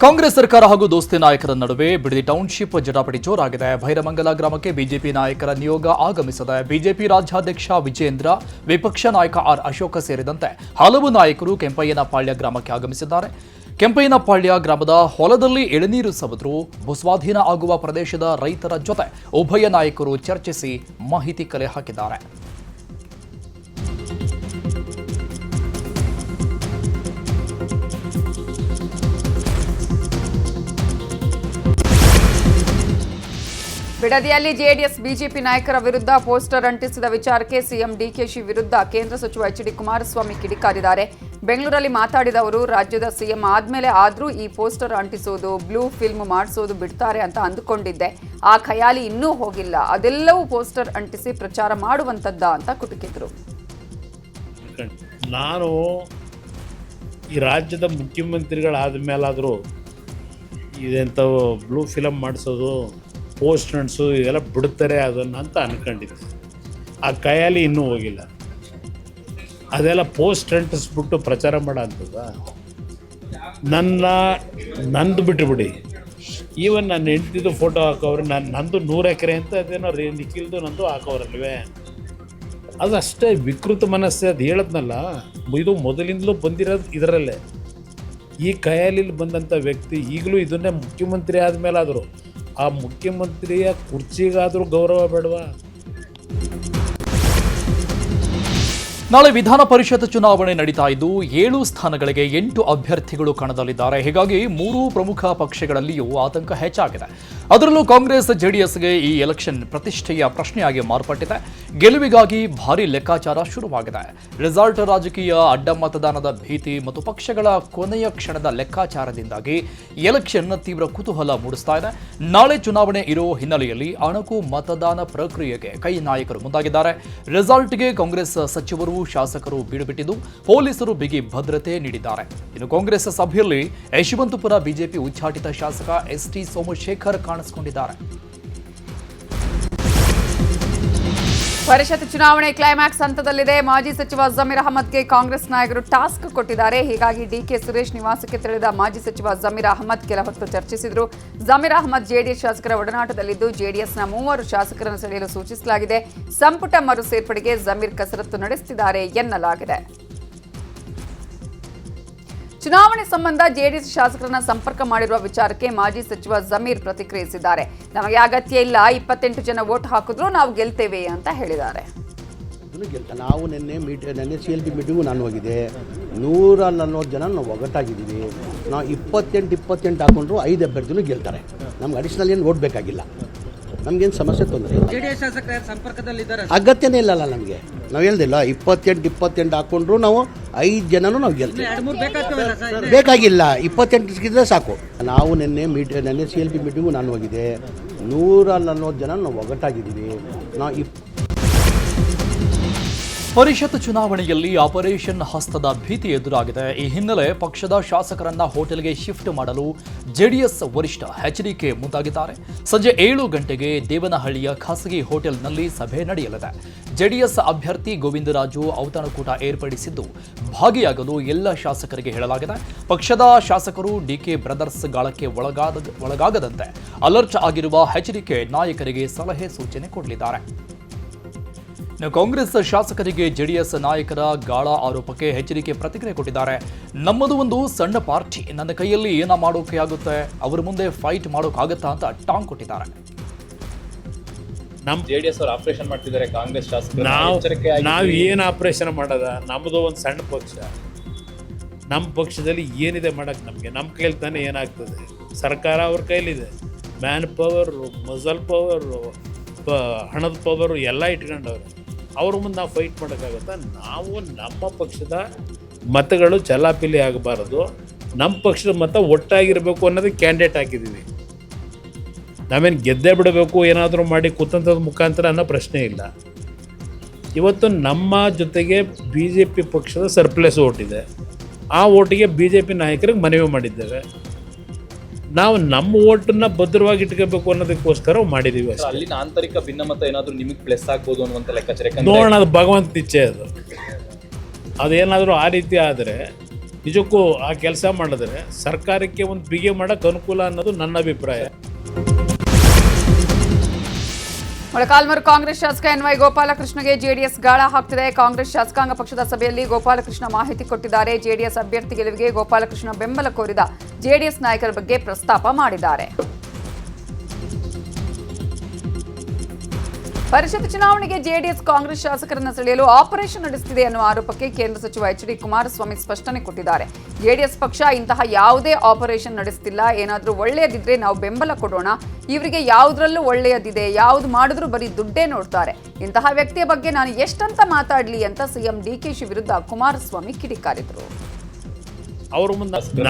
ಕಾಂಗ್ರೆಸ್ ಸರ್ಕಾರ ಹಾಗೂ ದೋಸ್ತಿ ನಾಯಕರ ನಡುವೆ ಬಿಡದಿ ಟೌನ್ಶಿಪ್ ಜಟಾಪಟಿ ಜೋರಾಗಿದೆ. ಭೈರಮಂಗಲ ಗ್ರಾಮಕ್ಕೆ ಬಿಜೆಪಿ ನಾಯಕರ ನಿಯೋಗ ಆಗಮಿಸಿದೆ. ಬಿಜೆಪಿ ರಾಜ್ಯಾಧ್ಯಕ್ಷ ವಿಜೇಂದ್ರ, ವಿಪಕ್ಷ ನಾಯಕ ಆರ್ ಅಶೋಕ ಸೇರಿದಂತೆ ಹಲವು ನಾಯಕರು ಕೆಂಪಯ್ಯನಪಾಳ್ಯ ಗ್ರಾಮಕ್ಕೆ ಆಗಮಿಸಿದ್ದಾರೆ. ಕೆಂಪಯ್ಯನಪಾಳ್ಯ ಗ್ರಾಮದ ಹೊಲದಲ್ಲಿ ಎಳನೀರು ಸವದ್ರು ಭೂಸ್ವಾಧೀನ ಆಗುವ ಪ್ರದೇಶದ ರೈತರ ಜೊತೆ ಉಭಯ ನಾಯಕರು ಚರ್ಚಿಸಿ ಮಾಹಿತಿ ಕಲೆ ಹಾಕಿದ್ದಾರೆ. ಬಿಡದಿಯಲ್ಲಿ ಜೆಡಿಎಸ್ ಬಿಜೆಪಿ ನಾಯಕರ ವಿರುದ್ಧ ಪೋಸ್ಟರ್ ಅಂಟಿಸಿದ ವಿಚಾರಕ್ಕೆ ಸಿಎಂ ಡಿಕೆಶಿ ವಿರುದ್ಧ ಕೇಂದ್ರ ಸಚಿವ ಎಚ್ ಡಿ ಕುಮಾರಸ್ವಾಮಿ ಕಿಡಿಕಾರಿದ್ದಾರೆ. ಬೆಂಗಳೂರಲ್ಲಿ ಮಾತಾಡಿದ ಅವರು, ರಾಜ್ಯದ ಸಿಎಂ ಆದ್ಮೇಲೆ ಆದ್ರೂ ಈ ಪೋಸ್ಟರ್ ಅಂಟಿಸೋದು, ಬ್ಲೂ ಫಿಲ್ಮ್ ಮಾಡಿಸೋದು ಬಿಡ್ತಾರೆ ಅಂತ ಅಂದುಕೊಂಡಿದ್ದೆ. ಆ ಖಯಾಲಿ ಇನ್ನೂ ಹೋಗಿಲ್ಲ. ಅದೆಲ್ಲವೂ ಪೋಸ್ಟರ್ ಅಂಟಿಸಿ ಪ್ರಚಾರ ಮಾಡುವಂತದ್ದ ಅಂತ ಕುಟುಕಿದ್ರು. ನಾನು ಈ ರಾಜ್ಯದ ಮುಖ್ಯಮಂತ್ರಿಗಳಾದ ಮೇಲಾದರೂ ಇದೆಂಥವು ಬ್ಲೂ ಫಿಲಮ್ ಮಾಡಿಸೋದು, ಪೋಸ್ಟ್ ಅಂಟಿಸು ಇವೆಲ್ಲ ಬಿಡ್ತಾರೆ ಅದನ್ನು ಅಂತ ಅಂದ್ಕೊಂಡಿದ್ದೆ. ಆ ಕೈಯಲ್ಲಿ ಇನ್ನೂ ಹೋಗಿಲ್ಲ. ಅದೆಲ್ಲ ಪೋಸ್ಟ್ ಅಂಟಿಸ್ಬಿಟ್ಟು ಪ್ರಚಾರ ಮಾಡೋ ಅಂಥದ್ದು ನಂದು ಬಿಟ್ಟುಬಿಡಿ. ಈವನ್ ನನ್ನ ಹೆಂಡ್ತಿದ್ದು ಫೋಟೋ ಹಾಕೋರು, ನಂದು 100 ಎಕರೆ ಅಂತ ಅದೇನೋ ನಿಖಿಲ್ದು ನಂದು ಹಾಕೋರಲ್ವೇ. ಅದು ಅಷ್ಟೇ ವಿಕೃತ ಮನಸ್ಸೆ. ಅದು ಹೇಳದ್ನಲ್ಲ, ಇದು ಮೊದಲಿಂದಲೂ ಬಂದಿರೋದು ಇದರಲ್ಲೇ. ಈ ಕೈಯಲ್ಲಿ ಬಂದಂಥ ವ್ಯಕ್ತಿ ಈಗಲೂ ಇದನ್ನೇ ಮುಖ್ಯಮಂತ್ರಿ ಆದಮೇಲಾದರೂ ಆ ಮುಖ್ಯಮಂತ್ರಿಯ ಕುರ್ಚಿಗಾದರೂ ಗೌರವ ಬೇಡವಾ? ನಾಳೆ ವಿಧಾನ ಪರಿಷತ್ ಚುನಾವಣೆ ನಡೀತಾ ಇದ್ದು 7 ಸ್ಥಾನಗಳಿಗೆ 8 ಅಭ್ಯರ್ಥಿಗಳು ಕಣದಲ್ಲಿದ್ದಾರೆ. ಹೀಗಾಗಿ 3 ಪ್ರಮುಖ ಪಕ್ಷಗಳಲ್ಲಿಯೂ ಆತಂಕ ಹೆಚ್ಚಾಗಿದೆ. ಅದರಲ್ಲೂ ಕಾಂಗ್ರೆಸ್ ಜೆಡಿಎಸ್ಗೆ ಈ ಎಲೆಕ್ಷನ್ ಪ್ರತಿಷ್ಠೆಯ ಪ್ರಶ್ನೆಯಾಗಿ ಮಾರ್ಪಟ್ಟಿದೆ. ಗೆಲುವಿಗಾಗಿ ಭಾರೀ ಲೆಕ್ಕಾಚಾರ ಶುರುವಾಗಿದೆ. ರಿಸಲ್ಟ್, ರಾಜಕೀಯ, ಅಡ್ಡ ಮತದಾನದ ಭೀತಿ ಮತ್ತು ಪಕ್ಷಗಳ ಕೊನೆಯ ಕ್ಷಣದ ಲೆಕ್ಕಾಚಾರದಿಂದಾಗಿ ಎಲೆಕ್ಷನ್ ತೀವ್ರ ಕುತೂಹಲ ಮೂಡಿಸ್ತಾ ಇದೆ. ನಾಳೆ ಚುನಾವಣೆ ಇರೋ ಹಿನ್ನೆಲೆಯಲ್ಲಿ ಅಣಕು ಮತದಾನ ಪ್ರಕ್ರಿಯೆಗೆ ಕೈ ನಾಯಕರು ಮುಂದಾಗಿದ್ದಾರೆ. ರಿಸಲ್ಟ್ಗೆ ಕಾಂಗ್ರೆಸ್ ಸಚಿವರು, ಶಾಸಕರು ಬೀಡುಬಿಟ್ಟಿದ್ದು ಪೊಲೀಸರು ಬಿಗಿ ಭದ್ರತೆ ನೀಡಿದ್ದಾರೆ. ಇನ್ನು ಕಾಂಗ್ರೆಸ್ ಸಭೆಯಲ್ಲಿ ಯಶವಂತಪುರ ಬಿಜೆಪಿ ಉಚ್ಚಾಟಿತ ಶಾಸಕ ಎಸ್ಟಿ ಸೋಮಶೇಖರ್ ಕಾಣಿಸಿಕೊಂಡಿದ್ದಾರೆ. ಪರಿಷತ್ ಚುನಾವಣೆ ಕ್ಲೈಮ್ಯಾಕ್ಸ್ ಹಂತದಲ್ಲಿದೆ. ಮಾಜಿ ಸಚಿವ ಜಮೀರ್ ಅಹಮದ್ಗೆ ಕಾಂಗ್ರೆಸ್ ನಾಯಕರು ಟಾಸ್ಕ್ ಕೊಟ್ಟಿದ್ದಾರೆ. ಹೀಗಾಗಿ ಡಿಕೆ ಸುರೇಶ್ ನಿವಾಸಕ್ಕೆ ತೆರಳಿದ ಮಾಜಿ ಸಚಿವ ಜಮೀರ್ ಅಹಮದ್ ಕೆಲ ಹೊತ್ತು ಚರ್ಚಿಸಿದರು. ಜಮೀರ್ ಅಹಮದ್ ಜೆಡಿಎಸ್ ಶಾಸಕರ ಒಡನಾಟದಲ್ಲಿದ್ದು ಜೆಡಿಎಸ್ನ 3 ಶಾಸಕರನ್ನು ಸೆಳೆಯಲು ಸೂಚಿಸಲಾಗಿದೆ. ಸಂಪುಟ ಮರು ಸೇರ್ಪಡೆಗೆ ಜಮೀರ್ ಕಸರತ್ತು ನಡೆಸುತ್ತಿದ್ದಾರೆ ಎನ್ನಲಾಗಿದೆ. ಚುನಾವಣೆ ಸಂಬಂಧ ಜೆಡಿಎಸ್ ಶಾಸಕರನ್ನ ಸಂಪರ್ಕ ಮಾಡಿರುವ ವಿಚಾರಕ್ಕೆ ಮಾಜಿ ಸಚಿವ ಜಮೀರ್ ಪ್ರತಿಕ್ರಿಯಿಸಿದ್ದಾರೆ. ನಮಗೆ ಅಗತ್ಯ ಇಲ್ಲ, 28 ಜನ ವೋಟ್ ಹಾಕಿದ್ರು ನಾವು ಗೆಲ್ತೇವೆ ಅಂತ ಹೇಳಿದ್ದಾರೆ. ನಾವು ನಿನ್ನೆ CLP ಮೀಟಿಂಗು ನಾನು ಹೋಗಿದೆ. 140 ಜನ ನಾವು ಒಗ್ಗಟ್ಟಾಗಿದ್ದೀವಿ. ನಾವು 28 ಹಾಕೊಂಡ್ರು 5 ಅಭ್ಯರ್ಥಿನೂ ಗೆಲ್ತಾರೆ. ನಮ್ಗೆ ಅಡಿಷನಲ್ ಏನು ವೋಟ್ ಬೇಕಾಗಿಲ್ಲ. ನಮಗೇನು ಸಮಸ್ಯೆ ತೊಂದರೆ ಇಲ್ಲ, ಅಗತ್ಯನೇ ಇಲ್ಲಲ್ಲ ನಮಗೆ. ನಾವು ಹೇಳ್ದಿಲ್ಲ, 28 ಹಾಕೊಂಡ್ರು ನಾವು 5 ಜನನೂ ನಾವು ಗೆಲ್ತೀವಿ. ಬೇಕಾಗಿಲ್ಲ, 28 ಸಿಕ್ಕಿದ್ರೆ ಸಾಕು. ನಾವು ನಿನ್ನೆ CLP ಮೀಟಿಂಗು ನಾನು ಹೋಗಿದೆ. 140 ಜನ ನಾವು ಒಗ್ಗಟ್ಟಾಗಿದ್ದೀವಿ. ನಾವು ಪರಿಷತ್ ಚುನಾವಣೆಯಲ್ಲಿ ಆಪರೇಷನ್ ಹಸ್ತದ ಭೀತಿ ಎದುರಾಗಿದೆ. ಈ ಹಿನ್ನೆಲೆ ಪಕ್ಷದ ಶಾಸಕರನ್ನ ಹೋಟೆಲ್ಗೆ ಶಿಫ್ಟ್ ಮಾಡಲು ಜೆಡಿಎಸ್ ವರಿಷ್ಠ ಎಚ್ಡಿಕೆ ಮುಂದಾಗಿದ್ದಾರೆ. ಸಂಜೆ 7 ಗಂಟೆಗೆ ದೇವನಹಳ್ಳಿಯ ಖಾಸಗಿ ಹೋಟೆಲ್ನಲ್ಲಿ ಸಭೆ ನಡೆಯಲಿದೆ. ಜೆಡಿಎಸ್ ಅಭ್ಯರ್ಥಿ ಗೋವಿಂದರಾಜು ಔತಣಕೂಟ ಏರ್ಪಡಿಸಿದ್ದು ಭಾಗಿಯಾಗಲು ಎಲ್ಲ ಶಾಸಕರಿಗೆ ಹೇಳಲಾಗಿದೆ. ಪಕ್ಷದ ಶಾಸಕರು ಡಿಕೆ ಬ್ರದರ್ಸ್ ಗಾಳಕ್ಕೆ ಒಳಗಾಗದಂತೆ ಅಲರ್ಟ್ ಆಗಿರುವ ಎಚ್ಡಿಕೆ ನಾಯಕರಿಗೆ ಸಲಹೆ ಸೂಚನೆ ಕೊಡಲಿದ್ದಾರೆ. ಕಾಂಗ್ರೆಸ್ ಶಾಸಕರಿಗೆ ಜೆಡಿಎಸ್ ನಾಯಕರ ಗಾಳ ಆರೋಪಕ್ಕೆ ಎಚ್ಚರಿಕೆ ಪ್ರತಿಕ್ರಿಯೆ ಕೊಟ್ಟಿದ್ದಾರೆ. ನಮ್ಮದು ಒಂದು ಸಣ್ಣ ಪಾರ್ಟಿ, ನನ್ನ ಕೈಯಲ್ಲಿ ಏನ ಮಾಡೋಕೆ ಆಗುತ್ತೆ, ಅವರ ಮುಂದೆ ಫೈಟ್ ಮಾಡೋಕ್ಕಾಗತ್ತಾ ಅಂತ ಟಾಂಗ್ ಕೊಟ್ಟಿದ್ದಾರೆ. ನಮ್ಮ ಜೆಡಿಎಸ್ ಅವರು ಆಪರೇಷನ್ ಮಾಡ್ತಿದ್ದಾರೆ. ಕಾಂಗ್ರೆಸ್ ಶಾಸಕರು ನಾವು ಏನು ಆಪರೇಷನ್ ಮಾಡೋದ? ನಮ್ಮದು ಒಂದು ಸಣ್ಣ ಪಕ್ಷ. ನಮ್ಮ ಪಕ್ಷದಲ್ಲಿ ಏನಿದೆ ಮಾಡಕ್ಕೆ ನಮಗೆ? ನಮ್ಮ ಕೈಯಲ್ಲಿ ತಾನೇ ಏನಾಗ್ತದೆ? ಸರ್ಕಾರ ಅವ್ರ ಕೈಲಿದೆ. ಮ್ಯಾನ್ ಪವರ್, ಮಸಲ್ ಪವರ್, ಹಣದ ಪವರ್ ಎಲ್ಲ ಇಟ್ಕೊಂಡವ್ರೆ. ಅವ್ರ ಮುಂದೆ ನಾವು ಫೈಟ್ ಮಾಡೋಕ್ಕಾಗುತ್ತಾ? ನಾವು ನಮ್ಮ ಪಕ್ಷದ ಮತಗಳು ಚಲಾಪಿಲಿ ಆಗಬಾರದು, ನಮ್ಮ ಪಕ್ಷದ ಮತ ಒಟ್ಟಾಗಿರಬೇಕು ಅನ್ನೋದಕ್ಕೆ ಕ್ಯಾಂಡಿಡೇಟ್ ಹಾಕಿದ್ದೀವಿ. ನಾವೇನು ಗೆದ್ದೇ ಬಿಡಬೇಕು ಏನಾದರೂ ಮಾಡಿ ಕುತಂತ್ರದ ಮುಖಾಂತರ ಅನ್ನೋ ಪ್ರಶ್ನೆ ಇಲ್ಲ. ಇವತ್ತು ನಮ್ಮ ಜೊತೆಗೆ BJP ಪಕ್ಷದ ಸರ್ಪ್ಲಸ್ ಓಟಿದೆ. ಆ ಓಟಿಗೆ BJP ನಾಯಕರಿಗೆ ಮನವಿ ಮಾಡಿದ್ದೇವೆ. ನಾವು ನಮ್ಮ ಓಟನ್ನ ಭದ್ರವಾಗಿ ಇಟ್ಕೋಬೇಕು ಅನ್ನೋದಕ್ಕೋಸ್ಕರ ಮಾಡಿದೀವಿ. ಅಲ್ಲಿನ ಆಂತರಿಕ ಭಿನ್ನಮತ ಏನಾದರೂ ನಿಮಗೆ ಪ್ಲಸ್ ಆಗ್ಬೋದು ಅನ್ನುವಂಥ ಲೆಕ್ಕಾಚಾರ ನೋಡೋಣ. ಅದು ಭಗವಂತ ಇಚ್ಛೆ. ಅದೇನಾದರೂ ಆ ರೀತಿ ಆದರೆ ನಿಜಕ್ಕೂ ಆ ಕೆಲಸ ಮಾಡಿದ್ರೆ ಸರ್ಕಾರಕ್ಕೆ ಒಂದು ಬಿಗಿ ಮಾಡೋಕ್ಕೆ ಅನುಕೂಲ ಅನ್ನೋದು ನನ್ನ ಅಭಿಪ್ರಾಯ. ಮೊಳಕಾಲ್ಮೂರು ಕಾಂಗ್ರೆಸ್ ಶಾಸಕ ಎನ್ವೈ ಗೋಪಾಲಕೃಷ್ಣಗೆ ಜೆಡಿಎಸ್ ಗಾಳ ಹಾಕ್ತಿದೆ. ಕಾಂಗ್ರೆಸ್ ಶಾಸಕಾಂಗ ಪಕ್ಷದ ಸಭೆಯಲ್ಲಿ ಗೋಪಾಲಕೃಷ್ಣ ಮಾಹಿತಿ ಕೊಟ್ಟಿದ್ದಾರೆ. ಜೆಡಿಎಸ್ ಅಭ್ಯರ್ಥಿ ಗೆಲುವಿಗೆ ಗೋಪಾಲಕೃಷ್ಣ ಬೆಂಬಲ ಕೋರಿದ ಜೆಡಿಎಸ್ ನಾಯಕರ ಬಗ್ಗೆ ಪ್ರಸ್ತಾಪ ಮಾಡಿದ್ದಾರೆ. ಪರಿಷತ್ ಚುನಾವಣೆಗೆ ಜೆಡಿಎಸ್ ಕಾಂಗ್ರೆಸ್ ಶಾಸಕರನ್ನು ಸೆಳೆಯಲು ಆಪರೇಷನ್ ನಡೆಸುತ್ತಿದೆ ಅನ್ನುವ ಆರೋಪಕ್ಕೆ ಕೇಂದ್ರ ಸಚಿವ ಎಚ್ ಡಿ ಕುಮಾರಸ್ವಾಮಿ ಸ್ಪಷ್ಟನೆ ಕೊಟ್ಟಿದ್ದಾರೆ. ಜೆಡಿಎಸ್ ಪಕ್ಷ ಇಂತಹ ಯಾವುದೇ ಆಪರೇಷನ್ ನಡೆಸುತ್ತಿಲ್ಲ. ಏನಾದರೂ ಒಳ್ಳೆಯದಿದ್ರೆ ನಾವು ಬೆಂಬಲ ಕೊಡೋಣ. ಇವರಿಗೆ ಯಾವುದರಲ್ಲೂ ಒಳ್ಳೆಯದಿದೆ, ಯಾವುದು ಮಾಡಿದ್ರೂ ಬರೀ ದುಡ್ಡೇ ನೋಡ್ತಾರೆ. ಇಂತಹ ವ್ಯಕ್ತಿಯ ಬಗ್ಗೆ ನಾನು ಎಷ್ಟಂತ ಮಾತಾಡ್ಲಿ ಅಂತ ಸಿಎಂ ಡಿಕೆಶಿ ವಿರುದ್ಧ ಕುಮಾರಸ್ವಾಮಿ ಕಿಡಿಕಾರಿದ್ರು. ಅವ್ರ ಮುಂದೆ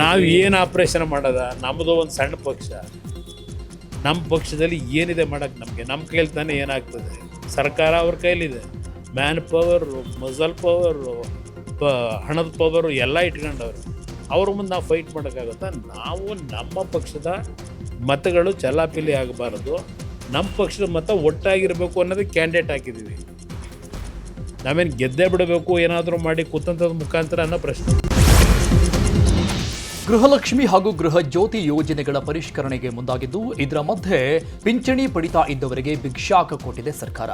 ನಾವು ಏನು ಆಪರೇಷನ್ ಮಾಡೋದ? ನಮ್ಮದು ಒಂದು ಸಣ್ಣ ಪಕ್ಷ. ನಮ್ಮ ಪಕ್ಷದಲ್ಲಿ ಏನಿದೆ ಮಾಡೋಕ್ಕೆ ನಮಗೆ ನಮ್ಮ ಕೈಲಿ ತಾನೇ ಏನಾಗ್ತದೆ. ಸರ್ಕಾರ ಅವ್ರ ಕೈಲಿದೆ. ಮ್ಯಾನ್ ಪವರು, ಮಸಲ್ ಪವರು, ಹಣದ ಪವರು ಎಲ್ಲ ಇಟ್ಕೊಂಡವ್ರು. ಅವ್ರ ಮುಂದೆ ನಾವು ಫೈಟ್ ಮಾಡೋಕ್ಕಾಗುತ್ತಾ? ನಾವು ನಮ್ಮ ಪಕ್ಷದ ಮತಗಳು ಚಲಾಪಿಲಿ ಆಗಬಾರ್ದು. ನಮ್ಮ ಪಕ್ಷದ ಮತ ಒಟ್ಟಾಗಿರಬೇಕು ಅನ್ನೋದಕ್ಕೆ ಕ್ಯಾಂಡಿಡೇಟ್ ಹಾಕಿದ್ದೀವಿ. ನಾವೇನು ಗೆದ್ದೇ ಬಿಡಬೇಕು ಏನಾದರೂ ಮಾಡಿ ಕುತಂತ್ರದ ಮುಖಾಂತರ ಅನ್ನೋ ಪ್ರಶ್ನೆ. ಗೃಹಲಕ್ಷ್ಮಿ ಹಾಗೂ ಗೃಹ ಜ್ಯೋತಿ ಯೋಜನೆಗಳ ಪರಿಷ್ಕರಣೆಗೆ ಮುಂದಾಗಿದ್ದು, ಇದರ ಮಧ್ಯೆ ಪಿಂಚಣಿ ಪಡಿತಾ ಇದ್ದವರಿಗೆ ಭಿಕ್ಷಾಕ ಕೊಟ್ಟಿದೆ ಸರ್ಕಾರ.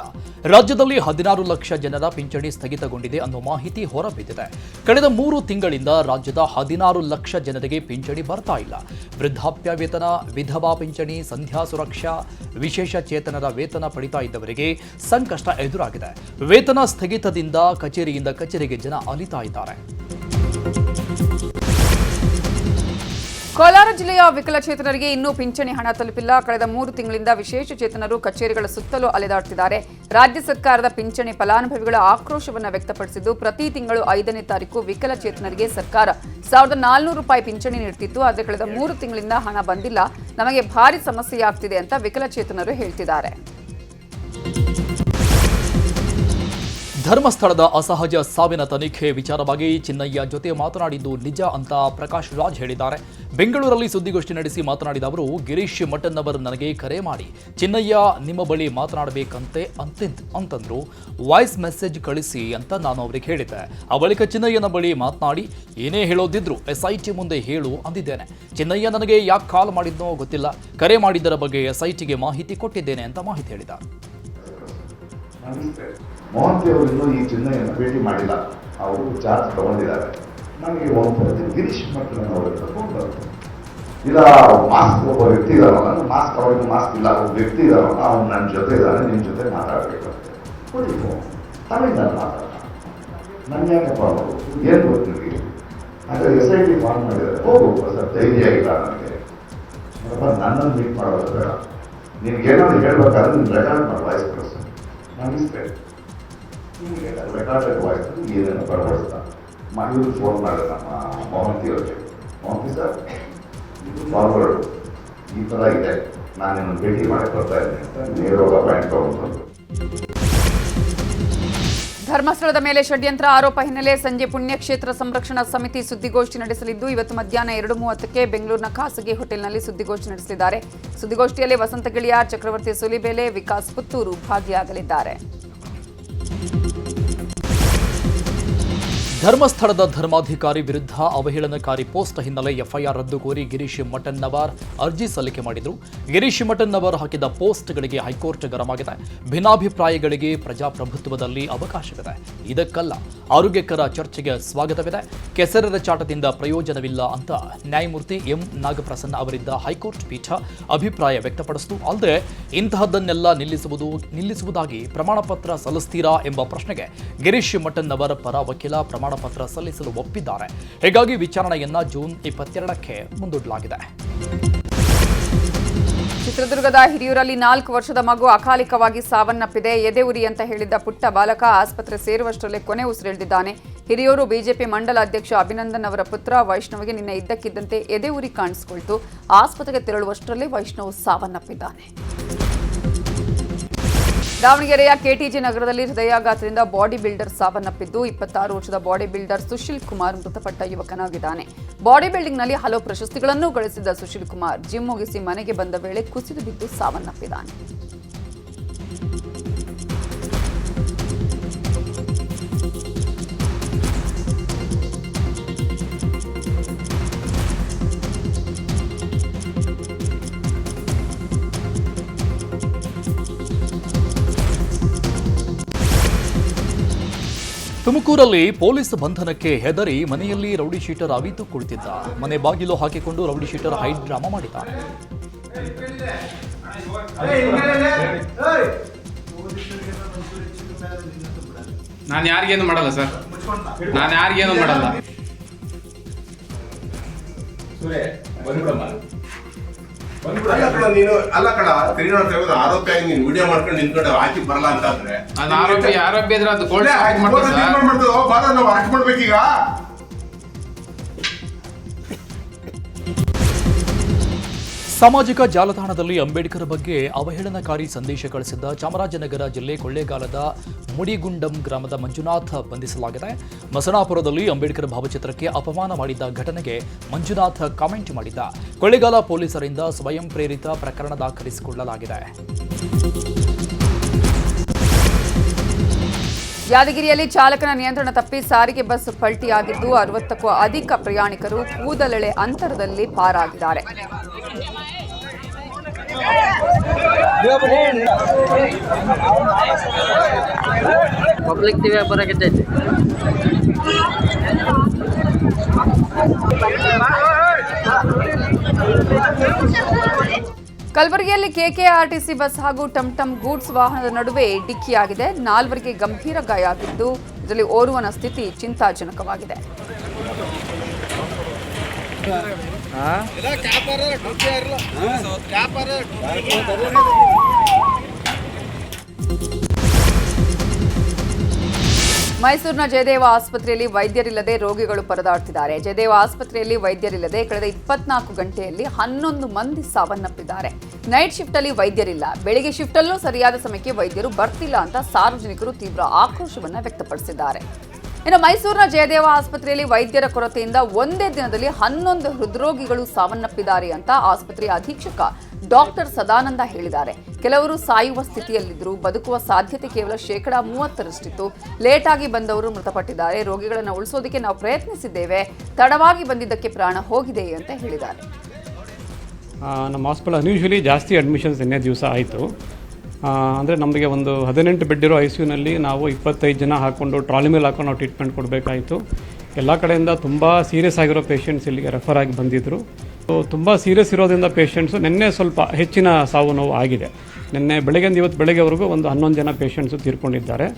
ರಾಜ್ಯದಲ್ಲಿ 16 ಲಕ್ಷ ಜನರ ಪಿಂಚಣಿ ಸ್ಥಗಿತಗೊಂಡಿದೆ ಅನ್ನೋ ಮಾಹಿತಿ ಹೊರಬಿದ್ದಿದೆ. ಕಳೆದ 3 ತಿಂಗಳಿಂದ ರಾಜ್ಯದ 16 ಲಕ್ಷ ಜನರಿಗೆ ಪಿಂಚಣಿ ಬರ್ತಾ ಇಲ್ಲ. ವೃದ್ಧಾಪ್ಯ ವೇತನ, ವಿಧವಾ ಪಿಂಚಣಿ, ಸಂಧ್ಯಾ ಸುರಕ್ಷಾ, ವಿಶೇಷ ಚೇತನರ ವೇತನ ಪಡಿತಾ ಇದ್ದವರಿಗೆ ಸಂಕಷ್ಟ ಎದುರಾಗಿದೆ. ವೇತನ ಸ್ಥಗಿತದಿಂದ ಕಚೇರಿಯಿಂದ ಕಚೇರಿಗೆ ಜನ ಅಲಿತಾ ಇದ್ದಾರೆ. ಕೋಲಾರ ಜಿಲ್ಲೆಯ ವಿಕಲಚೇತನರಿಗೆ ಇನ್ನೂ ಪಿಂಚಣಿ ಹಣ ತಲುಪಿಲ್ಲ. ಕಳೆದ 3 ತಿಂಗಳಿಂದ ವಿಶೇಷ ಚೇತನರು ಕಚೇರಿಗಳ ಸುತ್ತಲೂ ಅಲೆದಾಡುತ್ತಿದ್ದಾರೆ. ರಾಜ್ಯ ಸರ್ಕಾರದ ಪಿಂಚಣಿ ಫಲಾನುಭವಿಗಳ ಆಕ್ರೋಶವನ್ನು ವ್ಯಕ್ತಪಡಿಸಿದ್ದು, ಪ್ರತಿ ತಿಂಗಳು 5ನೇ ತಾರೀಕು ವಿಕಲಚೇತನರಿಗೆ ಸರ್ಕಾರ 1400 ರೂಪಾಯಿ ಪಿಂಚಣಿ ನೀಡುತ್ತಿತ್ತು. ಆದರೆ ಕಳೆದ 3 ತಿಂಗಳಿಂದ ಹಣ ಬಂದಿಲ್ಲ. ನಮಗೆ ಭಾರಿ ಸಮಸ್ಯೆಯಾಗ್ತಿದೆ ಅಂತ ವಿಕಲಚೇತನರು ಹೇಳ್ತಿದ್ದಾರೆ. ಧರ್ಮಸ್ಥಳದ ಅಸಹಜ ಸಾವಿನ ತನಿಖೆ ವಿಚಾರವಾಗಿ ಚಿನ್ನಯ್ಯ ಜೊತೆ ಮಾತನಾಡಿದ್ದು ನಿಜ ಅಂತ ಪ್ರಕಾಶ್ ರಾಜ್ ಹೇಳಿದ್ದಾರೆ. ಬೆಂಗಳೂರಲ್ಲಿ ಸುದ್ದಿಗೋಷ್ಠಿ ನಡೆಸಿ ಮಾತನಾಡಿದ ಅವರು, ಗಿರೀಶ್ ಮಠನ್ ಅವರು ನನಗೆ ಕರೆ ಮಾಡಿ ಚಿನ್ನಯ್ಯ ನಿಮ್ಮ ಬಳಿ ಮಾತನಾಡಬೇಕಂತೆ ಅಂತಂದ್ರು. ವಾಯ್ಸ್ ಮೆಸೇಜ್ ಕಳಿಸಿ ಅಂತ ನಾನು ಅವರಿಗೆ ಹೇಳಿದ್ದೆ. ಆ ಬಳಿಕ ಚಿನ್ನಯ್ಯನ ಬಳಿ ಮಾತನಾಡಿ ಏನೇ ಹೇಳೋದಿದ್ರು SIT ಮುಂದೆ ಹೇಳು ಅಂದಿದ್ದೇನೆ. ಚಿನ್ನಯ್ಯ ನನಗೆ ಯಾಕೆ ಕಾಲ್ ಮಾಡಿದ್ನೋ ಗೊತ್ತಿಲ್ಲ. ಕರೆ ಮಾಡಿದ್ದರ ಬಗ್ಗೆ SITಗೆ ಮಾಹಿತಿ ಕೊಟ್ಟಿದ್ದೇನೆ ಅಂತ ಮಾಹಿತಿ ಹೇಳಿದ. ಮೋಹಂತಿ ಅವರು ಇನ್ನೂ ಈ ಚಿನ್ನಯ್ಯನ ಭೇಟಿ ಮಾಡಿಲ್ಲ. ಅವರು ಚಾರ್ಜ್ ತಗೊಂಡಿದ್ದಾರೆ. ನನಗೆ ಒಂದು ಗಿರೀಶ್ ಮಠನ್ ಅವರು ತಗೊಂಡು ಇಲ್ಲ ಮಾಸ್ಕ್ ಒಬ್ಬ ವ್ಯಕ್ತಿ ಇದಾರಲ್ಲ, ಮಾಸ್ಕ್ ಅವ್ರಿಗೆ ಮಾಸ್ಕ್ ಇಲ್ಲ, ಒಬ್ಬ ವ್ಯಕ್ತಿ ಇದಾರಲ್ಲ, ಅವ್ನು ನನ್ನ ಜೊತೆ ಇದ್ದಾನೆ, ನಿಮ್ಮ ಜೊತೆ ಮಾತಾಡಬೇಕಂತೆ. ಕುಡಿದು ತಮಿಳ್ನಲ್ಲಿ ಮಾತಾಡ ನನ್ನ ಯಾಕಪ್ಪ ಅವರು ಏನು ಗೊತ್ತು ನಿಮಗೆ? ಹಾಗೆ SIT ಫಾರ್ಮ್ ಮಾಡಿದ್ದಾರೆ. ಹೋಗು ಸರ್, ಧೈರ್ಯ ಇಲ್ಲ ನನಗೆ. ನನ್ನನ್ನು ಮೀಟ್ ಮಾಡೋದು ಬೇಡ. ನಿನ್ಗೇನಾದ್ರು ಹೇಳ್ಬೇಕಾದ್ರೆ ನೀನು ರೆಕಾರ್ಡ್ ಮಾಡಿ ವಾಯ್ಸ್ ಕಳಿಸು. ನಾನು ಇಷ್ಟೇ ನಿಮಗೆ ರೆಕಾರ್ಡೆಡ್ ವಾಯ್ಸ್ ಏನೇನು ಬರಬಡಿಸ್ತಾ ಮಾಡಿದ್ರು. ಫೋನ್ ಮಾಡಿದೆ ನಮ್ಮ ಮೋಹಂತಿ ಅವರಿಗೆ. ಮೋಹಂತಿ ಸರ್, ಇದು ಫಾರ್ವರ್ಡ್ ಈ ಥರ ಇದೆ, ನಾನು ನಿಮ್ಮನ್ನು ಭೇಟಿ ಮಾಡಿ ಬರ್ತಾ ಇದ್ದೀನಿ ಅಂತ ನೇರವಾಗಿ ಅಪಾಯಿಂಟ್ ತಗೊಂಡು. ಧರ್ಮಸ್ಥಳದ ಮೇಲೆ ಷಡ್ಯಂತ್ರ ಆರೋಪ ಹಿನ್ನೆಲೆ ಸಂಜೆ ಪುಣ್ಯಕ್ಷೇತ್ರ ಸಂರಕ್ಷಣಾ ಸಮಿತಿ ಸುದ್ದಿಗೋಷ್ಠಿ ನಡೆಸಲಿದ್ದು, ಇವತ್ತು ಮಧ್ಯಾಹ್ನ 2:30ಕ್ಕೆ ಬೆಂಗಳೂರಿನ ಖಾಸಗಿ ಹೋಟೆಲ್ನಲ್ಲಿ ಸುದ್ದಿಗೋಷ್ಠಿ ನಡೆಸಲಿದ್ದಾರೆ. ಸುದ್ದಿಗೋಷ್ಠಿಯಲ್ಲಿ ವಸಂತ ಗಿಳಿಯಾರ್, ಚಕ್ರವರ್ತಿ ಸುಲಿಬೇಲೆ, ವಿಕಾಸ್ ಪುತ್ತೂರು ಭಾಗಿಯಾಗಲಿದ್ದಾರೆ. ಧರ್ಮಸ್ಥಳದ ಧರ್ಮಾಧಿಕಾರಿ ವಿರುದ್ಧ ಅವಹೇಳನಕಾರಿ ಪೋಸ್ಟ್ ಹಿನ್ನೆಲೆ FIR ರದ್ದು ಕೋರಿ ಗಿರೀಶ್ ಮಠನ್ನವರ್ ಅರ್ಜಿ ಸಲ್ಲಿಕೆ ಮಾಡಿದರು. ಗಿರೀಶ್ ಮಠನ್ನವರ್ ಹಾಕಿದ ಪೋಸ್ಟ್ಗಳಿಗೆ ಹೈಕೋರ್ಟ್ ಗರಂ ಆಗಿದೆ. ಭಿನ್ನಾಭಿಪ್ರಾಯಗಳಿಗೆ ಪ್ರಜಾಪ್ರಭುತ್ವದಲ್ಲಿ ಅವಕಾಶವಿದೆ, ಇದಕ್ಕಲ್ಲ. ಆರೋಗ್ಯಕರ ಚರ್ಚೆಗೆ ಸ್ವಾಗತವಿದೆ. ಕೆಸರೆರ ಚಾಟದಿಂದ ಪ್ರಯೋಜನವಿಲ್ಲ ಅಂತ ನ್ಯಾಯಮೂರ್ತಿ M ನಾಗಪ್ರಸನ್ನ ಅವರಿದ್ದ ಹೈಕೋರ್ಟ್ ಪೀಠ ಅಭಿಪ್ರಾಯ ವ್ಯಕ್ತಪಡಿಸಿತು. ಅಲ್ಲದೆ ಇಂತಹದ್ದನ್ನೆಲ್ಲ ನಿಲ್ಲಿಸುವುದಾಗಿ ಪ್ರಮಾಣಪತ್ರ ಸಲ್ಲಿಸ್ತೀರಾ ಎಂಬ ಪ್ರಶ್ನೆಗೆ ಗಿರೀಶ್ ಮಠನ್ನವರ್ ಪರ ವಕೀಲ ಪ್ರಮಾಣಪತ್ರ ಸಲ್ಲಿಸಲು ಒಪ್ಪಿದ್ದಾರೆ. ಹೀಗಾಗಿ ವಿಚಾರಣೆಯನ್ನ ಜೂನ್ 22ಕ್ಕೆ ಮುಂದೂಡಲಾಗಿದೆ. ಚಿತ್ರದುರ್ಗದ ಹಿರಿಯೂರಲ್ಲಿ 4 ವರ್ಷದ ಮಗು ಅಕಾಲಿಕವಾಗಿ ಸಾವನ್ನಪ್ಪಿದೆ. ಎದೆ ಉರಿ ಅಂತ ಹೇಳಿದ್ದ ಪುಟ್ಟ ಬಾಲಕ ಆಸ್ಪತ್ರೆ ಸೇರುವಷ್ಟರಲ್ಲೇ ಕೊನೆ ಉಸಿರೆಳೆದಿದ್ದಾನೆ. ಹಿರಿಯೂರು ಬಿಜೆಪಿ ಮಂಡಲ ಅಧ್ಯಕ್ಷ ಅಭಿನಂದನ್ ಅವರ ಪುತ್ರ ವೈಷ್ಣವ್ಗೆ ನಿನ್ನೆ ಇದ್ದಕ್ಕಿದ್ದಂತೆ ಎದೆ ಉರಿ ಕಾಣಿಸಿಕೊಳ್ತು. ಆಸ್ಪತ್ರೆಗೆ ತೆರಳುವಷ್ಟರಲ್ಲೇ ವೈಷ್ಣವ್ ಸಾವನ್ನಪ್ಪಿದ್ದಾನೆ. ದಾವಣಗೆರೆಯ KTJ ನಗರದಲ್ಲಿ ಹೃದಯಾಘಾತದಿಂದ ಬಾಡಿ ಬಿಲ್ಡರ್ ಸಾವನ್ನಪ್ಪಿದ್ದು, 26 ವರ್ಷದ ಬಾಡಿ ಬಿಲ್ಡರ್ ಸುಶೀಲ್ ಕುಮಾರ್ ಮೃತಪಟ್ಟ ಯುವಕನಾಗಿದ್ದಾನೆ. ಬಾಡಿ ಬಿಲ್ಡಿಂಗ್ನಲ್ಲಿ ಹಲವು ಪ್ರಶಸ್ತಿಗಳನ್ನು ಗಳಿಸಿದ್ದ ಸುಶೀಲ್ ಕುಮಾರ್ ಜಿಮ್ ಮುಗಿಸಿ ಮನೆಗೆ ಬಂದ ವೇಳೆ ಕುಸಿದು ಬಿದ್ದು ಸಾವನ್ನಪ್ಪಿದ್ದಾನೆ. ತುಮಕೂರಲ್ಲಿ ಪೊಲೀಸ್ ಬಂಧನಕ್ಕೆ ಹೆದರಿ ಮನೆಯಲ್ಲಿ ರೌಡಿ ಶೀಟರ್ ಅವಿತು ಕುಳಿತಿದ್ದ. ಮನೆ ಬಾಗಿಲು ಹಾಕಿಕೊಂಡು ರೌಡಿ ಶೀಟರ್ ಹೈ ಡ್ರಾಮಾ ಮಾಡಿದ್ದಾನೆ. ನಾನು ಯಾರಿಗೇನು ಮಾಡಲ್ಲ ಸರ್, ನಾನು ಯಾರಿಗೇನು ಮಾಡಲ್ಲ. ನೀನು ಅಲ್ಲ ಕಣ ತಿರುಗಾಡ ತೆಗೆದು ಆರೋಪಿ ಆಗಿ ನೀನು ವಿಡಿಯೋ ಮಾಡ್ಕೊಂಡು ನಿಂತ್ಕೊಂಡು ಆಚೆ ಬರಲ್ಲ ಅಂತಂದ್ರೆ ಅದು ಆರೋಪಿ ಇದ್ರೆ ಅದು ಕೋರ್ಟ್ ನಾವು ಅರೆಸ್ಟ್ ಮಾಡ್ಬೇಕೀಗ. ಸಾಮಾಜಿಕ ಜಾಲತಾಣದಲ್ಲಿ ಅಂಬೇಡ್ಕರ್ ಬಗ್ಗೆ ಅವಹೇಳನಕಾರಿ ಸಂದೇಶ ಕಳಿಸಿದ್ದ ಚಾಮರಾಜನಗರ ಜಿಲ್ಲೆ ಕೊಳ್ಳೇಗಾಲದ ಮುಡಿಗುಂಡಂ ಗ್ರಾಮದ ಮಂಜುನಾಥ್ ಬಂಧಿಸಲಾಗಿದೆ. ಮಸಣಾಪುರದಲ್ಲಿ ಅಂಬೇಡ್ಕರ್ ಭಾವಚಿತ್ರಕ್ಕೆ ಅಪಮಾನ ಮಾಡಿದ್ದ ಘಟನೆಗೆ ಮಂಜುನಾಥ್ ಕಾಮೆಂಟ್ ಮಾಡಿದ್ದ. ಕೊಳ್ಳೇಗಾಲ ಪೊಲೀಸರಿಂದ ಸ್ವಯಂ ಪ್ರೇರಿತ ಪ್ರಕರಣ ದಾಖಲಿಸಿಕೊಳ್ಳಲಾಗಿದೆ. ಯಾದಗಿರಿಯಲ್ಲಿ ಚಾಲಕನ ನಿಯಂತ್ರಣ ತಪ್ಪಿ ಸಾರಿಗೆ ಬಸ್ ಪಲ್ಟಿಯಾಗಿದ್ದು 60ಕ್ಕೂ ಅಧಿಕ ಪ್ರಯಾಣಿಕರು ಕೂದಲೆಳೆ ಅಂತರದಲ್ಲಿ ಪಾರಾಗಿದ್ದಾರೆ. ಪಬ್ಲಿಕ್ ಟಿವಿ ಬರಕತ್ತೈತಿ. ಕಲಬುರಗಿಯಲ್ಲಿ ಕೆಕೆಆರ್ಟಿಸಿ ಬಸ್ ಹಾಗೂ ಟಮ್ಟಮ್ ಗೂಡ್ಸ್ ವಾಹನದ ನಡುವೆ ಡಿಕ್ಕಿಯಾಗಿದೆ. 4ವರಿಗೆ ಗಂಭೀರ ಗಾಯ ಆಗಿದ್ದು, ಇದರಲ್ಲಿ ಓರ್ವನ ಸ್ಥಿತಿ ಚಿಂತಾಜನಕವಾಗಿದೆ. ಮೈಸೂರಿನ ಜಯದೇವ ಆಸ್ಪತ್ರೆಯಲ್ಲಿ ವೈದ್ಯರಿಲ್ಲದೆ ರೋಗಿಗಳು ಪರದಾಡ್ತಿದ್ದಾರೆ. ಜಯದೇವ ಆಸ್ಪತ್ರೆಯಲ್ಲಿ ವೈದ್ಯರಿಲ್ಲದೆ ಕಳೆದ 24 ಗಂಟೆಯಲ್ಲಿ 11 ಮಂದಿ ಸಾವನ್ನಪ್ಪಿದ್ದಾರೆ. ನೈಟ್ ಶಿಫ್ಟ್ ಅಲ್ಲಿ ವೈದ್ಯರಿಲ್ಲ, ಬೆಳಿಗ್ಗೆ ಶಿಫ್ಟ್ ಅಲ್ಲೂ ಸರಿಯಾದ ಸಮಯಕ್ಕೆ ವೈದ್ಯರು ಬರ್ತಿಲ್ಲ ಅಂತ ಸಾರ್ವಜನಿಕರು ತೀವ್ರ ಆಕ್ರೋಶವನ್ನು ವ್ಯಕ್ತಪಡಿಸಿದ್ದಾರೆ. ಇನ್ನು ಮೈಸೂರಿನ ಜಯದೇವ ಆಸ್ಪತ್ರೆಯಲ್ಲಿ ವೈದ್ಯರ ಕೊರತೆಯಿಂದ ಒಂದೇ ದಿನದಲ್ಲಿ 11 ಹೃದ್ರೋಗಿಗಳು ಸಾವನ್ನಪ್ಪಿದ್ದಾರೆ ಅಂತ ಆಸ್ಪತ್ರೆಯ ಅಧೀಕ್ಷಕ ಡಾಕ್ಟರ್ ಸದಾನಂದ ಹೇಳಿದ್ದಾರೆ. ಕೆಲವರು ಸಾಯುವ ಸ್ಥಿತಿಯಲ್ಲಿದ್ದರು, ಬದುಕುವ ಸಾಧ್ಯತೆ ಕೇವಲ 30%ರಷ್ಟಿತ್ತು. ಲೇಟ್ ಆಗಿ ಬಂದವರು ಮೃತಪಟ್ಟಿದ್ದಾರೆ. ರೋಗಿಗಳನ್ನು ಉಳಿಸೋದಕ್ಕೆ ನಾವು ಪ್ರಯತ್ನಿಸಿದ್ದೇವೆ, ತಡವಾಗಿ ಬಂದಿದ್ದಕ್ಕೆ ಪ್ರಾಣ ಹೋಗಿದೆ ಅಂತ ಹೇಳಿದ್ದಾರೆ. ನಮ್ಮ ಹಾಸ್ಪಿಟಲ್ ಅನ್ಯೂಶುವಲಿ ಜಾಸ್ತಿ ಅಡ್ಮಿಷನ್ಸ್ ನಿನ್ನೆ ದಿವಸ ಆಯಿತು. ಅಂದರೆ ನಮಗೆ ಒಂದು 18 ಬೆಡ್ ಇರೋ ICUನಲ್ಲಿ ನಾವು 25 ಜನ ಹಾಕ್ಕೊಂಡು ಟ್ರಾಲಿ ಮೇಲೆ ಹಾಕೊಂಡು ನಾವು ಟ್ರೀಟ್ಮೆಂಟ್ ಕೊಡಬೇಕಾಯಿತು. ಎಲ್ಲ ಕಡೆಯಿಂದ ತುಂಬ ಸೀರಿಯಸ್ ಆಗಿರೋ ಪೇಷಂಟ್ಸ್ ಇಲ್ಲಿಗೆ ರೆಫರ್ ಆಗಿ ಬಂದಿದ್ದರು. ತುಂಬ ಸೀರಿಯಸ್ ಇರೋದ್ರಿಂದ ಪೇಷಂಟ್ಸು ನಿನ್ನೆ ಸ್ವಲ್ಪ ಹೆಚ್ಚಿನ ಸಾವು ನೋವು ಆಗಿದೆ. ನಿನ್ನೆ ಬೆಳಗ್ಗೆಯಿಂದ ಇವತ್ತು ಬೆಳಗ್ಗೆವರೆಗೂ ಒಂದು 11 ಜನ ಪೇಷಂಟ್ಸು ತೀರ್ಕೊಂಡಿದ್ದಾರೆ.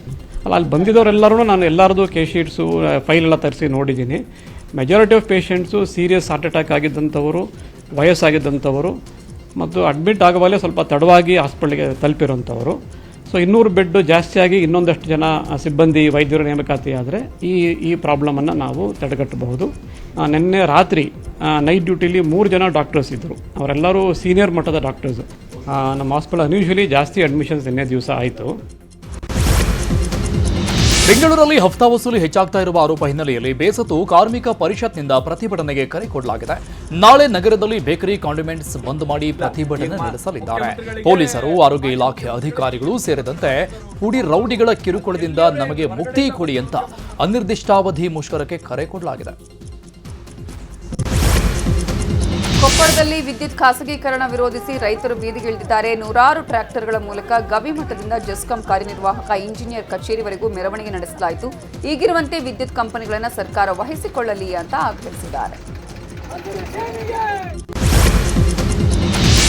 ಅಲ್ಲಿ ಬಂದಿದ್ದವರೆಲ್ಲರೂ ನಾನು ಎಲ್ಲರದು ಕೇಸ್ ಶೀಟ್ಸು ಫೈಲ್ ಎಲ್ಲ ತರಿಸಿ ನೋಡಿದ್ದೀನಿ. Majority of patients serious heart attack ಆಗಿದ್ದಂಥವರು, ವಯಸ್ಸಾಗಿದ್ದಂಥವರು ಮತ್ತು ಅಡ್ಮಿಟ್ ಆಗುವಾಗಲೇ ಸ್ವಲ್ಪ ತಡವಾಗಿ ಹಾಸ್ಪಿಟ್ಲಿಗೆ ತಲುಪಿರೋಂಥವರು. ಸೊ 200 ಬೆಡ್ಡು ಜಾಸ್ತಿಯಾಗಿ ಇನ್ನೊಂದಷ್ಟು ಜನ ಸಿಬ್ಬಂದಿ ವೈದ್ಯರು ನೇಮಕಾತಿ ಆದರೆ ಈ ಪ್ರಾಬ್ಲಮನ್ನು ನಾವು ತಡೆಗಟ್ಟಬಹುದು. ನಿನ್ನೆ ರಾತ್ರಿ ನೈಟ್ ಡ್ಯೂಟಿಲಿ 3 ಜನ ಡಾಕ್ಟರ್ಸ್ ಇದ್ದರು. ಅವರೆಲ್ಲರೂ ಸೀನಿಯರ್ ಮಟ್ಟದ ಡಾಕ್ಟರ್ಸು. ನಮ್ಮ ಹಾಸ್ಪಿಟಲ್ ಅನ್ಯೂಶುವಲಿ ಜಾಸ್ತಿ ಅಡ್ಮಿಷನ್ಸ್ ನಿನ್ನೆ ದಿವಸ ಆಯಿತು. ಬೆಂಗಳೂರಲ್ಲಿ ಹಫ್ತಾ ವಸೂಲಿ ಹೆಚ್ಚಾಗ್ತಾ ಇರುವ ಆರೋಪ ಹಿನ್ನೆಲೆಯಲ್ಲಿ ಬೇಸತ್ತು ಕಾರ್ಮಿಕ ಪರಿಷತ್ನಿಂದ ಪ್ರತಿಭಟನೆಗೆ ಕರೆ ಕೊಡಲಾಗಿದೆ. ನಾಳೆ ನಗರದಲ್ಲಿ ಬೇಕರಿ ಕಾಂಡಿಮೆಂಟ್ಸ್ ಬಂದ್ ಮಾಡಿ ಪ್ರತಿಭಟನೆ ನಡೆಸಲಿದ್ದಾರೆ. ಪೊಲೀಸರು, ಆರೋಗ್ಯ ಇಲಾಖೆ ಅಧಿಕಾರಿಗಳು ಸೇರಿದಂತೆ ಪುಡಿ ರೌಡಿಗಳ ಕಿರುಕುಳದಿಂದ ನಮಗೆ ಮುಕ್ತಿ ಕೊಡಿ ಅಂತ ಅನಿರ್ದಿಷ್ಟಾವಧಿ ಮುಷ್ಕರಕ್ಕೆ ಕರೆ ಕೊಡಲಾಗಿದೆ. ಕೊಪ್ಪಳದಲ್ಲಿ ವಿದ್ಯುತ್ ಖಾಸಗೀಕರಣ ವಿರೋಧಿಸಿ ರೈತರು ಬೀದಿಗಿಳಿದಿದ್ದಾರೆ. 100 ಟ್ರ್ಯಾಕ್ಟರ್ಗಳ ಮೂಲಕ ಗವಿಮಠದಿಂದ ಜೆಸ್ಕಾಂ ಕಾರ್ಯನಿರ್ವಾಹಕ ಇಂಜಿನಿಯರ್ ಕಚೇರಿವರೆಗೂ ಮೆರವಣಿಗೆ ನಡೆಸಲಾಯಿತು. ಈಗಿರುವಂತೆ ವಿದ್ಯುತ್ ಕಂಪನಿಗಳನ್ನು ಸರ್ಕಾರ ವಹಿಸಿಕೊಳ್ಳಲಿ ಅಂತ ಆಗ್ರಹಿಸಿದ್ದಾರೆ.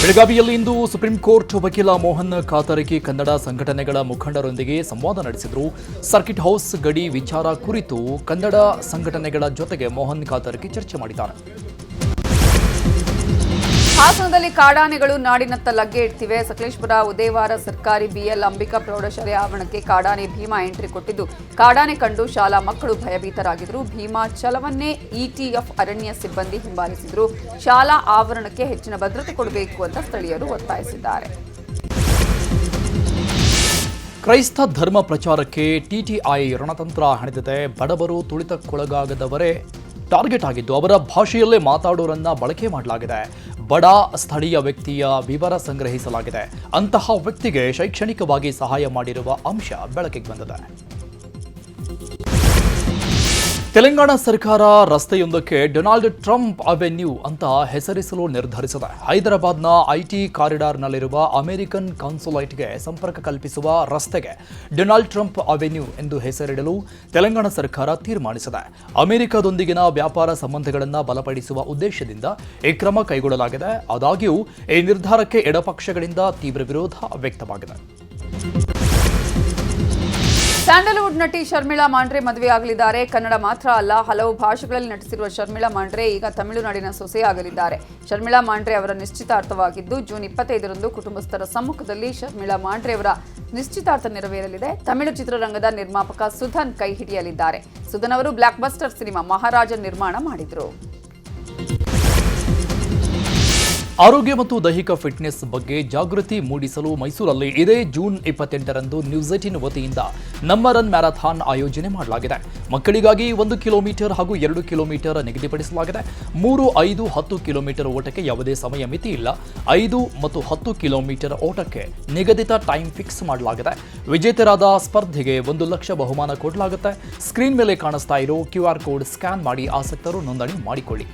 ಬೆಳಗಾವಿಯಲ್ಲಿ ಇಂದು ಸುಪ್ರೀಂ ಕೋರ್ಟ್ ವಕೀಲ ಮೋಹನ್ ಕಾತರಕಿ ಕನ್ನಡ ಸಂಘಟನೆಗಳ ಮುಖಂಡರೊಂದಿಗೆ ಸಂವಾದ ನಡೆಸಿದರು. ಸರ್ಕಿಟ್ ಹೌಸ್ ಗಡಿ ವಿಚಾರ ಕುರಿತು ಕನ್ನಡ ಸಂಘಟನೆಗಳ ಜೊತೆಗೆ ಮೋಹನ್ ಕಾತರಕಿ ಚರ್ಚೆ ಮಾಡಿದ್ದಾರೆ. ಹಾಸನದಲ್ಲಿ ಕಾಡಾನೆಗಳು ನಾಡಿನತ್ತ ಲಗ್ಗೆ ಇಡ್ತಿವೆ. ಸಕಲೇಶಪುರ ಉದಯವಾರ ಸರ್ಕಾರಿ BL ಅಂಬಿಕಾ ಪ್ರೌಢಶಾಲೆ ಆವರಣಕ್ಕೆ ಕಾಡಾನೆ ಭೀಮಾ ಎಂಟ್ರಿ ಕೊಟ್ಟಿದ್ದು, ಕಾಡಾನೆ ಕಂಡು ಶಾಲಾ ಮಕ್ಕಳು ಭಯಭೀತರಾಗಿದ್ದರು. ಭೀಮಾ ಛಲವನ್ನೇ ETF ಅರಣ್ಯ ಸಿಬ್ಬಂದಿ ಹಿಂಬಾಲಿಸಿದರು. ಶಾಲಾ ಆವರಣಕ್ಕೆ ಹೆಚ್ಚಿನ ಭದ್ರತೆ ಕೊಡಬೇಕು ಅಂತ ಸ್ಥಳೀಯರು ಒತ್ತಾಯಿಸಿದ್ದಾರೆ. ಕ್ರೈಸ್ತ ಧರ್ಮ ಪ್ರಚಾರಕ್ಕೆ TTI ರಣತಂತ್ರ ಹಣಿದಿದೆ. ಬಡವರು, ತುಳಿತಕ್ಕೊಳಗಾಗದವರೇ ಟಾರ್ಗೆಟ್ ಆಗಿದ್ದು, ಅವರ ಭಾಷೆಯಲ್ಲೇ ಮಾತಾಡೋರನ್ನ ಬಳಕೆ ಮಾಡಲಾಗಿದೆ. ಬಡ ಸ್ಥಳೀಯ ವ್ಯಕ್ತಿಯ ವಿವರ ಸಂಗ್ರಹಿಸಲಾಗಿದೆ. ಅಂತಹ ವ್ಯಕ್ತಿಗೆ ಶೈಕ್ಷಣಿಕವಾಗಿ ಸಹಾಯ ಮಾಡಿರುವ ಅಂಶ ಬೆಳಕಿಗೆ ಬಂದಿದೆ. ತೆಲಂಗಾಣ ಸರ್ಕಾರ ರಸ್ತೆಯೊಂದಕ್ಕೆ ಡೊನಾಲ್ಡ್ ಟ್ರಂಪ್ ಅವೆನ್ಯೂ ಅಂತ ಹೆಸರಿಸಲು ನಿರ್ಧರಿಸಿದೆ. ಹೈದರಾಬಾದ್ನ ಐಟಿ ಕಾರಿಡಾರ್ನಲ್ಲಿರುವ ಅಮೆರಿಕನ್ ಕಾನ್ಸುಲೇಟ್ಗೆ ಸಂಪರ್ಕ ಕಲ್ಪಿಸುವ ರಸ್ತೆಗೆ ಡೊನಾಲ್ಡ್ ಟ್ರಂಪ್ ಅವೆನ್ಯೂ ಎಂದು ಹೆಸರಿಡಲು ತೆಲಂಗಾಣ ಸರ್ಕಾರ ತೀರ್ಮಾನಿಸಿದೆ. ಅಮೆರಿಕದೊಂದಿಗಿನ ವ್ಯಾಪಾರ ಸಂಬಂಧಗಳನ್ನು ಬಲಪಡಿಸುವ ಉದ್ದೇಶದಿಂದ ಈ ಕ್ರಮ ಕೈಗೊಳ್ಳಲಾಗಿದೆ. ಆದಾಗ್ಯೂ ಈ ನಿರ್ಧಾರಕ್ಕೆ ಎಡಪಕ್ಷಗಳಿಂದ ತೀವ್ರ ವಿರೋಧ ವ್ಯಕ್ತವಾಗಿದೆ. ಸ್ಯಾಂಡಲ್ವುಡ್ ನಟಿ ಶರ್ಮಿಳಾ ಮಾಂಡ್ರೆ ಮದುವೆಯಾಗಲಿದ್ದಾರೆ. ಕನ್ನಡ ಮಾತ್ರ ಅಲ್ಲ, ಹಲವು ಭಾಷೆಗಳಲ್ಲಿ ನಟಿಸಿರುವ ಶರ್ಮಿಳಾ ಮಾಂಡ್ರೆ ಈಗ ತಮಿಳುನಾಡಿನ ಸೊಸೆಯಾಗಲಿದ್ದಾರೆ. ಶರ್ಮಿಳಾ ಮಾಂಡ್ರೆ ಅವರ ನಿಶ್ಚಿತಾರ್ಥವಾಗಿದ್ದು ಜೂನ್ 25ರಂದು ಕುಟುಂಬಸ್ಥರ ಸಮ್ಮುಖದಲ್ಲಿ ಶರ್ಮಿಳಾ ಮಾಂಡ್ರೆ ಅವರ ನಿಶ್ಚಿತಾರ್ಥ ನೆರವೇರಲಿದೆ. ತಮಿಳು ಚಿತ್ರರಂಗದ ನಿರ್ಮಾಪಕ ಸುಧನ್ ಕೈ ಹಿಡಿಯಲಿದ್ದಾರೆ. ಸುಧನ್ ಅವರು ಬ್ಲಾಕ್ ಬಸ್ಟರ್ ಸಿನಿಮಾ ಮಹಾರಾಜ ನಿರ್ಮಾಣ ಮಾಡಿದರು. ಆರೋಗ್ಯ ಮತ್ತು ದೈಹಿಕ ಫಿಟ್ನೆಸ್ ಬಗ್ಗೆ ಜಾಗೃತಿ ಮೂಡಿಸಲು ಮೈಸೂರಲ್ಲಿ ಇದೇ ಜೂನ್ 28ರಂದು ನ್ಯೂಸ್ 18 ವತಿಯಿಂದ ನಮ್ಮ ರನ್ ಮ್ಯಾರಥಾನ್ ಆಯೋಜನೆ ಮಾಡಲಾಗಿದೆ. ಮಕ್ಕಳಿಗಾಗಿ 1 ಕಿಲೋಮೀಟರ್ ಹಾಗೂ 2 ಕಿಲೋಮೀಟರ್ ನಿಗದಿಪಡಿಸಲಾಗಿದೆ. 3, 5, 10 ಕಿಲೋಮೀಟರ್ ಓಟಕ್ಕೆ ಯಾವುದೇ ಸಮಯ ಮಿತಿ ಇಲ್ಲ. 5 ಮತ್ತು 10 ಕಿಲೋಮೀಟರ್ ಓಟಕ್ಕೆ ನಿಗದಿತ ಟೈಮ್ ಫಿಕ್ಸ್ ಮಾಡಲಾಗಿದೆ. ವಿಜೇತರಾದ ಸ್ಪರ್ಧೆಗೆ 1 ಲಕ್ಷ ಬಹುಮಾನ ಕೊಡಲಾಗುತ್ತೆ. ಸ್ಕ್ರೀನ್ ಮೇಲೆ ಕಾಣಿಸ್ತಾ ಇರೋ QR ಕೋಡ್ ಸ್ಕ್ಯಾನ್ ಮಾಡಿ ಆಸಕ್ತರು ನೋಂದಣಿ ಮಾಡಿಕೊಳ್ಳಿ.